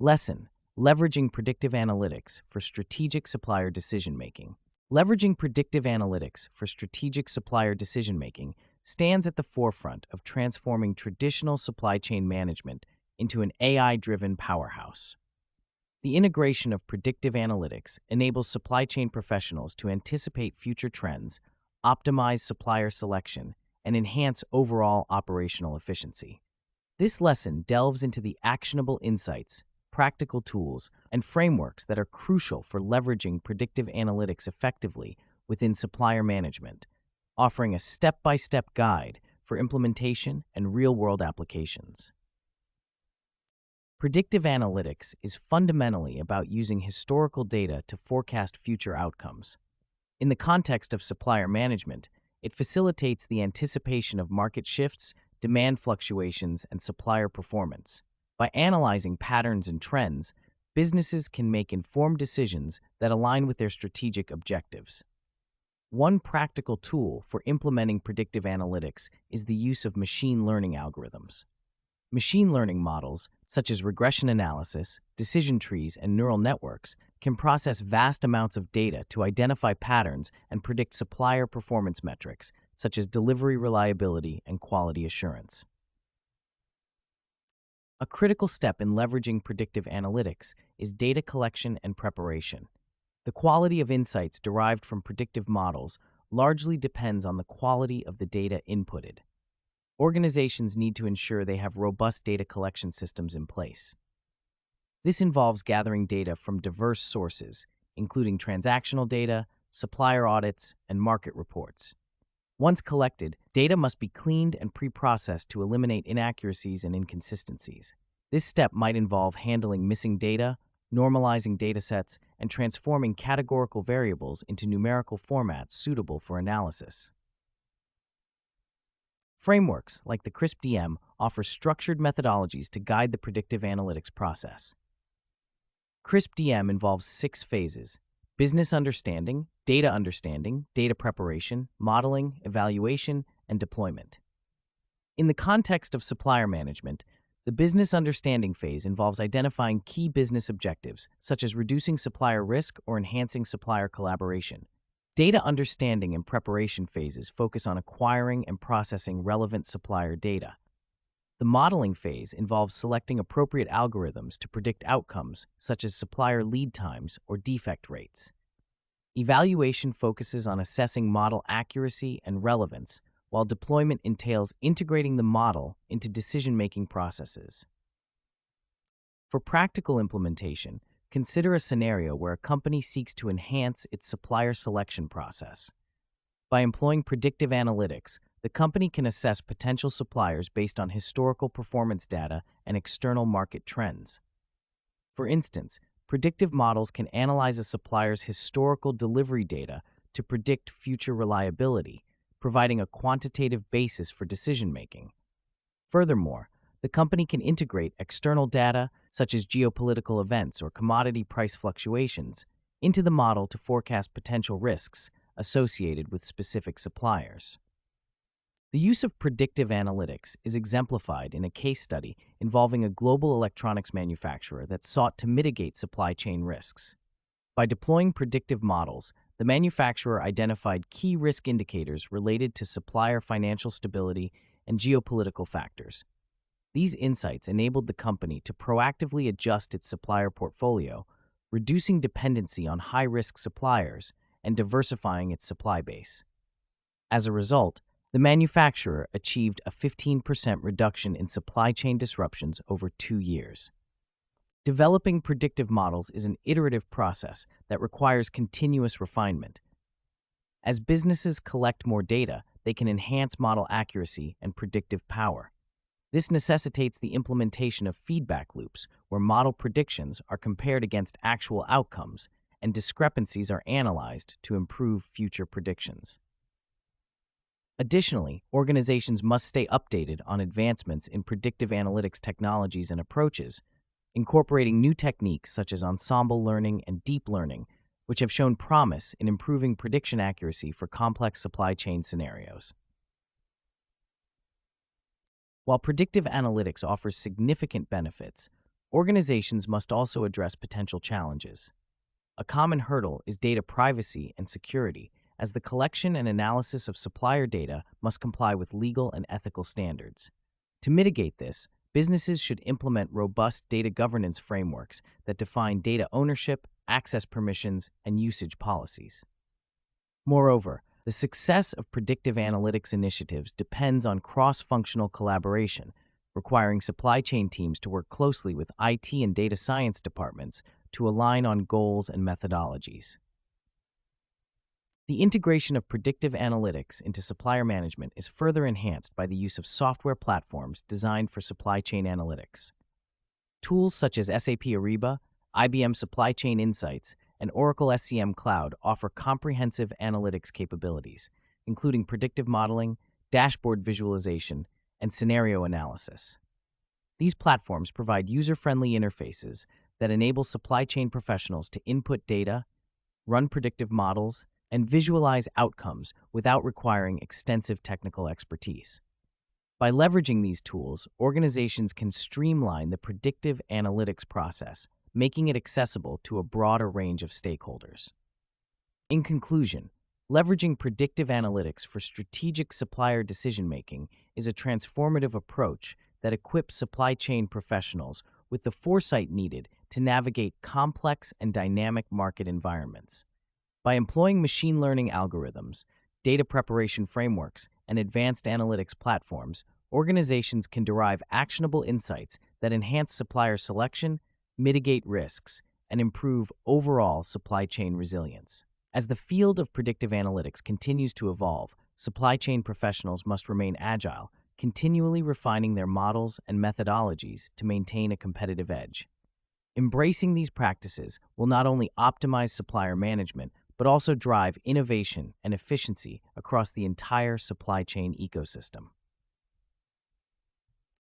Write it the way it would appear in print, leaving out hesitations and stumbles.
Lesson: Leveraging predictive analytics for strategic supplier decision-making. Leveraging predictive analytics for strategic supplier decision-making stands at the forefront of transforming traditional supply chain management into an AI-driven powerhouse. The integration of predictive analytics enables supply chain professionals to anticipate future trends, optimize supplier selection, and enhance overall operational efficiency. This lesson delves into the actionable insights, practical tools, and frameworks that are crucial for leveraging predictive analytics effectively within supplier management, offering a step-by-step guide for implementation and real-world applications. Predictive analytics is fundamentally about using historical data to forecast future outcomes. In the context of supplier management, it facilitates the anticipation of market shifts, demand fluctuations, and supplier performance. By analyzing patterns and trends, businesses can make informed decisions that align with their strategic objectives. One practical tool for implementing predictive analytics is the use of machine learning algorithms. Machine learning models, such as regression analysis, decision trees, and neural networks, can process vast amounts of data to identify patterns and predict supplier performance metrics, such as delivery reliability and quality assurance. A critical step in leveraging predictive analytics is data collection and preparation. The quality of insights derived from predictive models largely depends on the quality of the data inputted. Organizations need to ensure they have robust data collection systems in place. This involves gathering data from diverse sources, including transactional data, supplier audits, and market reports. Once collected, data must be cleaned and pre-processed to eliminate inaccuracies and inconsistencies. This step might involve handling missing data, normalizing datasets, and transforming categorical variables into numerical formats suitable for analysis. Frameworks like the CRISP-DM offer structured methodologies to guide the predictive analytics process. CRISP-DM involves 6 phases: business understanding, data preparation, modeling, evaluation, and deployment. In the context of supplier management, the business understanding phase involves identifying key business objectives, such as reducing supplier risk or enhancing supplier collaboration. Data understanding and preparation phases focus on acquiring and processing relevant supplier data. The modeling phase involves selecting appropriate algorithms to predict outcomes, such as supplier lead times or defect rates. Evaluation focuses on assessing model accuracy and relevance, while deployment entails integrating the model into decision-making processes. For practical implementation, consider a scenario where a company seeks to enhance its supplier selection process. By employing predictive analytics, the company can assess potential suppliers based on historical performance data and external market trends. For instance, predictive models can analyze a supplier's historical delivery data to predict future reliability, providing a quantitative basis for decision-making. Furthermore, the company can integrate external data, such as geopolitical events or commodity price fluctuations, into the model to forecast potential risks associated with specific suppliers. The use of predictive analytics is exemplified in a case study involving a global electronics manufacturer that sought to mitigate supply chain risks. By deploying predictive models, the manufacturer identified key risk indicators related to supplier financial stability and geopolitical factors. These insights enabled the company to proactively adjust its supplier portfolio, reducing dependency on high-risk suppliers and diversifying its supply base. As a result, the manufacturer achieved a 15% reduction in supply chain disruptions over 2 years. Developing predictive models is an iterative process that requires continuous refinement. As businesses collect more data, they can enhance model accuracy and predictive power. This necessitates the implementation of feedback loops where model predictions are compared against actual outcomes and discrepancies are analyzed to improve future predictions. Additionally, organizations must stay updated on advancements in predictive analytics technologies and approaches, incorporating new techniques such as ensemble learning and deep learning, which have shown promise in improving prediction accuracy for complex supply chain scenarios. While predictive analytics offers significant benefits, Organizations must also address potential challenges. A common hurdle is data privacy and security, as the collection and analysis of supplier data must comply with legal and ethical standards. To mitigate this, businesses should implement robust data governance frameworks that define data ownership, access permissions, and usage policies. Moreover, the success of predictive analytics initiatives depends on cross-functional collaboration, requiring supply chain teams to work closely with IT and data science departments to align on goals and methodologies. The integration of predictive analytics into supplier management is further enhanced by the use of software platforms designed for supply chain analytics. Tools such as SAP Ariba, IBM Supply Chain Insights, and Oracle SCM Cloud offer comprehensive analytics capabilities, including predictive modeling, dashboard visualization, and scenario analysis. These platforms provide user-friendly interfaces that enable supply chain professionals to input data, run predictive models, and visualize outcomes without requiring extensive technical expertise. By leveraging these tools, organizations can streamline the predictive analytics process, making it accessible to a broader range of stakeholders. In conclusion, leveraging predictive analytics for strategic supplier decision-making is a transformative approach that equips supply chain professionals with the foresight needed to navigate complex and dynamic market environments. By employing machine learning algorithms, data preparation frameworks, and advanced analytics platforms, organizations can derive actionable insights that enhance supplier selection, mitigate risks, and improve overall supply chain resilience. As the field of predictive analytics continues to evolve, supply chain professionals must remain agile, continually refining their models and methodologies to maintain a competitive edge. Embracing these practices will not only optimize supplier management, but also drive innovation and efficiency across the entire supply chain ecosystem.